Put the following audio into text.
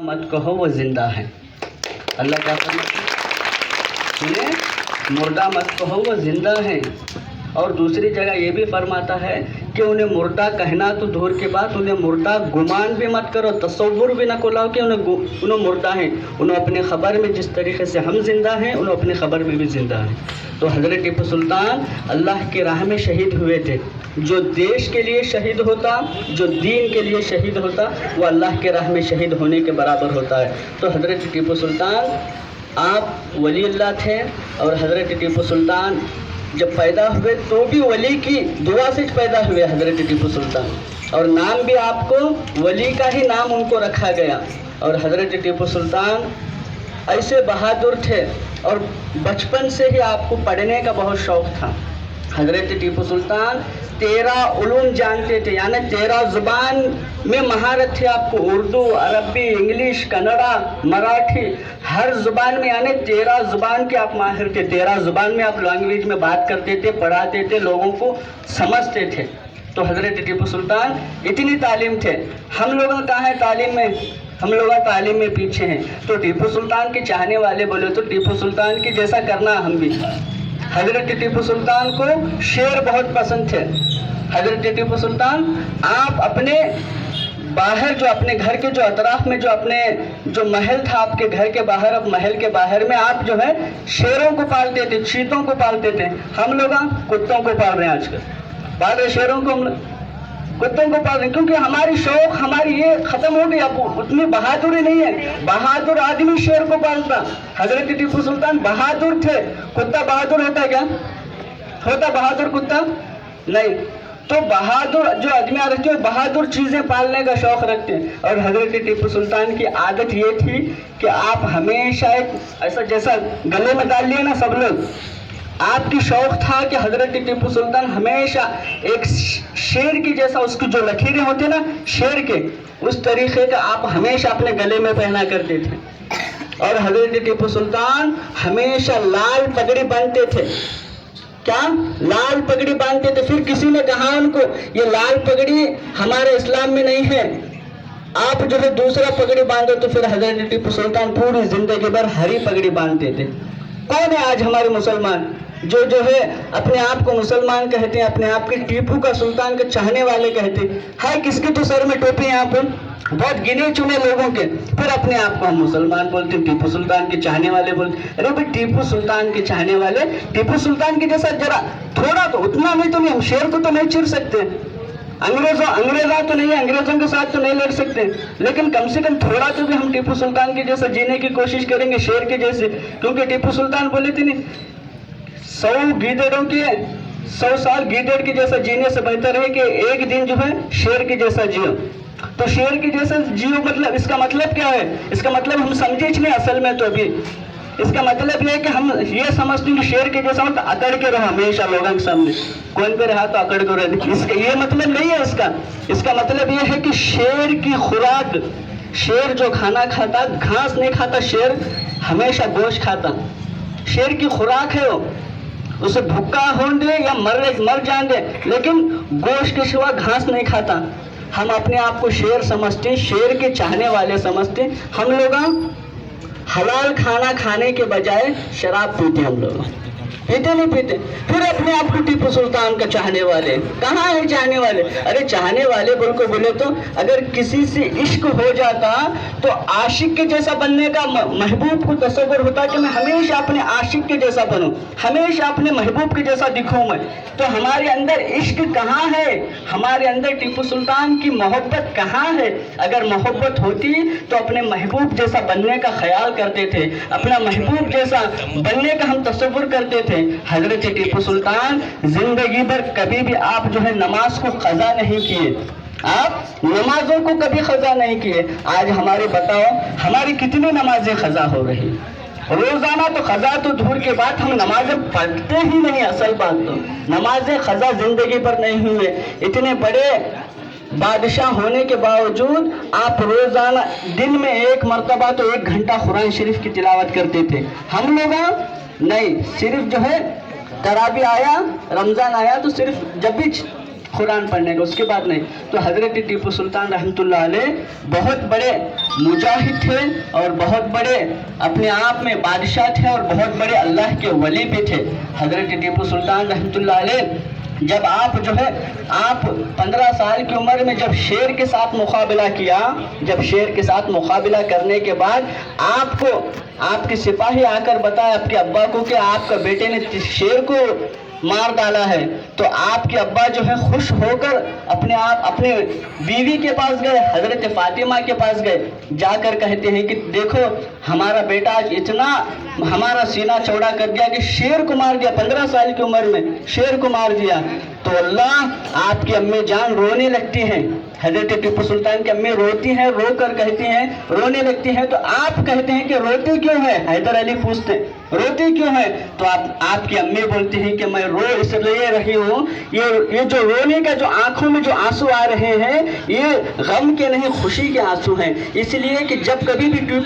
मत कहो वो जिंदा है। अल्लाह क्या फरमाता है, उन्हें मुर्दा मत कहो वो जिंदा है। और दूसरी जगह ये भी फरमाता है कि उन्हें मुर्दा कहना तो दूर के बाद उन्हें मुर्दा गुमान भी मत करो, तसव्वुर भी न कोलाओ कि उन्हें मुर्दा हैं। उन्हें अपने ख़बर में जिस तरीके से हम जिंदा हैं उन्हें अपनी ख़बर में भी जिंदा हैं। तो हज़रत टीपू सुल्तान अल्लाह की राह में शहीद हुए थे। जो देश के लिए शहीद होता, जो दीन के लिए शहीद होता, वो अल्लाह के राह में शहीद होने के बराबर होता है। तो हज़रत टीपू सुल्तान आप वली अल्लाह थे। और हज़रत टीपू सुल्तान जब पैदा हुए तो भी वली की दुआ से पैदा हुए हज़रत टीपू सुल्तान, और नाम भी आपको वली का ही नाम उनको रखा गया। और हज़रत टीपू सुल्तान ऐसे बहादुर थे और बचपन से ही आपको पढ़ने का बहुत शौक़ था। हज़रत टीपू सुल्तान 13 उलूम जानते थे, यानी 13 ज़ुबान में महारत थे। आपको उर्दू, अरबी, इंग्लिश, कन्नड़ा, मराठी, हर ज़ुबान में, यानी 13 ज़ुबान के आप माहिर थे। 13 ज़ुबान में आप लैंग्वेज में बात करते थे, पढ़ाते थे, लोगों को समझते थे। तो हज़रत टीपू सुल्तान इतनी तालीम थे। हम लोग कहाँ हैं तालीम में? हम लोग तालीम में पीछे हैं। तो टीपू सुल्तान के चाहने वाले बोले तो टीपू सुल्तान की जैसा करना हम भी। हज़रत टीपू सुल्तान को शेर बहुत पसंद थे। हज़रत टीपू सुल्तान आप अपने बाहर, जो अपने घर के जो अतराफ में जो अपने जो महल था आपके घर के बाहर, अब महल के बाहर में आप जो है शेरों को पालते थे, चीतों को पालते थे। हम लोग कुत्तों को पाल रहे हैं आजकल, पाल रहे शेरों को, हम कुत्तों को पाल रहे हैं, क्योंकि हमारी शौक, हमारी ये खत्म हो गई। अब उतनी बहादुरी नहीं है। बहादुर आदमी शेर को पालता। हज़रत टीपू सुल्तान बहादुर थे। कुत्ता बहादुर होता है क्या? होता बहादुर कुत्ता? नहीं। तो बहादुर जो आदमी रखते हैं बहादुर चीज़ें पालने का शौक़ रखते हैं। और हज़रत टीपू सुल्तान की आदत ये थी कि आप हमेशा एक ऐसा, जैसा गले में डाल लिए ना सब लोग, आपकी शौक़ था कि हज़रत टीपू सुल्तान हमेशा एक शेर की जैसा, उसकी जो लकीरें होती ना शेर के, उस तरीके का आप हमेशा अपने गले में पहना करते थे। और हज़रत टीपू सुल्तान हमेशा लाल पगड़ी बांधते थे। क्या? लाल पगड़ी बांधते थे। फिर किसी ने कहा उनको, ये लाल पगड़ी हमारे इस्लाम में नहीं है, आप जो है दूसरा पगड़ी बांधो। तो फिर हज़रत टीपू सुल्तान पूरी जिंदगी भर हरी पगड़ी बांधते थे। कौन है आज हमारे मुसलमान जो है अपने आप को मुसलमान कहते हैं, अपने आप के टीपू का सुल्तान के चाहने वाले कहते हैं? किसके तो सर में टोपी यहाँ पर बहुत गिने चुने लोगों के, फिर अपने आप को हम मुसलमान बोलते हैं, टीपू सुल्तान के चाहने वाले बोलते। अरे भाई, टीपू सुल्तान के चाहने वाले, टीपू सुल्तान के जैसा जरा थोड़ा तो, उतना नहीं तो नहीं, हम शेर को तो नहीं चिर सकते, अंग्रेजा तो नहीं, अंग्रेजों के साथ तो नहीं लड़ सकते, लेकिन कम से कम थोड़ा तो भी हम टीपू सुल्तान के जैसा जीने की कोशिश करेंगे, शेर के जैसे। क्योंकि टीपू सुल्तान बोले थे नहीं, 100 गीदड़ों के 100 साल गीदड़ के जैसा जीने से बेहतर है कि एक दिन जो है शेर के जैसा जियो। तो शेर के जैसा जियो मतलब, इसका मतलब क्या है? इसका मतलब हम समझे नहीं असल में। तो अभी इसका मतलब ये है कि हम ये समझते हैं कि शेर के जैसा मतलब अकड़ के रहो हमेशा लोगों के सामने, कौन पे रहा तो अकड़ के रहो। इसका ये मतलब नहीं है। इसका मतलब ये है कि शेर की खुराक, शेर जो खाना खाता, घास नहीं खाता, शेर हमेशा गोश्त खाता। शेर की खुराक है वो, उसे भूखा हो दे या मर जान दे, लेकिन गोश्त के सिवा घास नहीं खाता। हम अपने आप को शेर समझते हैं, शेर के चाहने वाले समझते हैं। हम लोग हलाल खाना खाने के बजाय शराब पीते, हम लोग पीते नहीं पीते। फिर अपने आप को टीपू सुल्तान का चाहने वाले, कहाँ है चाहने वाले? अरे चाहने वाले बोल को बोले तो अगर किसी से इश्क हो जाता तो आशिक के जैसा बनने का महबूब को तसव्वुर होता कि मैं हमेशा अपने आशिक के जैसा बनूं, हमेशा अपने महबूब के जैसा दिखूं मैं। तो हमारे अंदर इश्क कहाँ है? हमारे अंदर टीपू सुल्तान की मोहब्बत कहाँ है? अगर मोहब्बत होती तो अपने महबूब जैसा बनने का ख्याल करते थे, अपना महबूब जैसा बनने का हम तसव्वुर करते थे। हजरत टीपू सुल्तान जिंदगी भर कभी भी आप जो है नमाज को क़ज़ा नहीं किए, आप नमाजों को कभी क़ज़ा नहीं किए। आज हमारे बताओ, हमारी कितनी नमाजें क़ज़ा हो रही? रोजाना तो क़ज़ा तो दूर के बाद हम नमाजें पढ़ते ही नहीं। असल बात तो नमाजें क़ज़ा जिंदगी भर नहीं हुए। इतने बड़े बादशाह होने के बावजूद आप रोजाना दिन में एक मरतबा तो 1 घंटा कुरान शरीफ की तिलावत करते थे। हम लोग नहीं, सिर्फ जो है तरावी आया, रमज़ान आया तो सिर्फ जब भी قرآن پڑھنے کا، اس کے بعد نہیں۔ تو حضرت ٹیپو سلطان رحمۃ اللہ علیہ بہت بڑے مجاہد تھے اور بہت بڑے اپنے آپ میں بادشاہ تھے اور بہت بڑے اللہ کے ولی بھی تھے حضرت ٹیپو سلطان رحمۃ اللہ علیہ۔ جب آپ 15 سال کی عمر میں جب شیر کے ساتھ مقابلہ کیا، جب شیر کے ساتھ مقابلہ کرنے کے بعد آپ کے سپاہی آ کر بتایا آپ کے ابا کو کہ آپ کا بیٹے نے شیر کو مار ڈالا ہے، تو آپ کے ابا خوش ہو کر اپنے بیوی کے پاس گئے، حضرت فاطمہ کے پاس گئے، جا کر کہتے ہیں کہ دیکھو ہمارا بیٹا آج اتنا ہمارا سینہ چوڑا کر دیا کہ شیر کو مار دیا، 15 سال کی عمر میں شیر کو مار دیا۔ تو اللہ آپ کی امی جان رونے لگتی ہیں، حضرت ٹیپو سلطان کی امی روتی ہیں، رو کر کہتی ہیں، رونے لگتی ہیں، تو آپ کہتے ہیں کہ روتی کیوں ہے؟ حیدر علی پوچھتے روتی کیوں ہے؟ تو آپ کی امی بولتی ہیں کہ میں رو اس لیے رہی ہوں، یہ جو رونے کا جو آنکھوں میں جو آنسو آ رہے ہیں یہ غم کے نہیں خوشی کے آنسو ہیں، اس لیے کہ جب کبھی بھی ٹیپو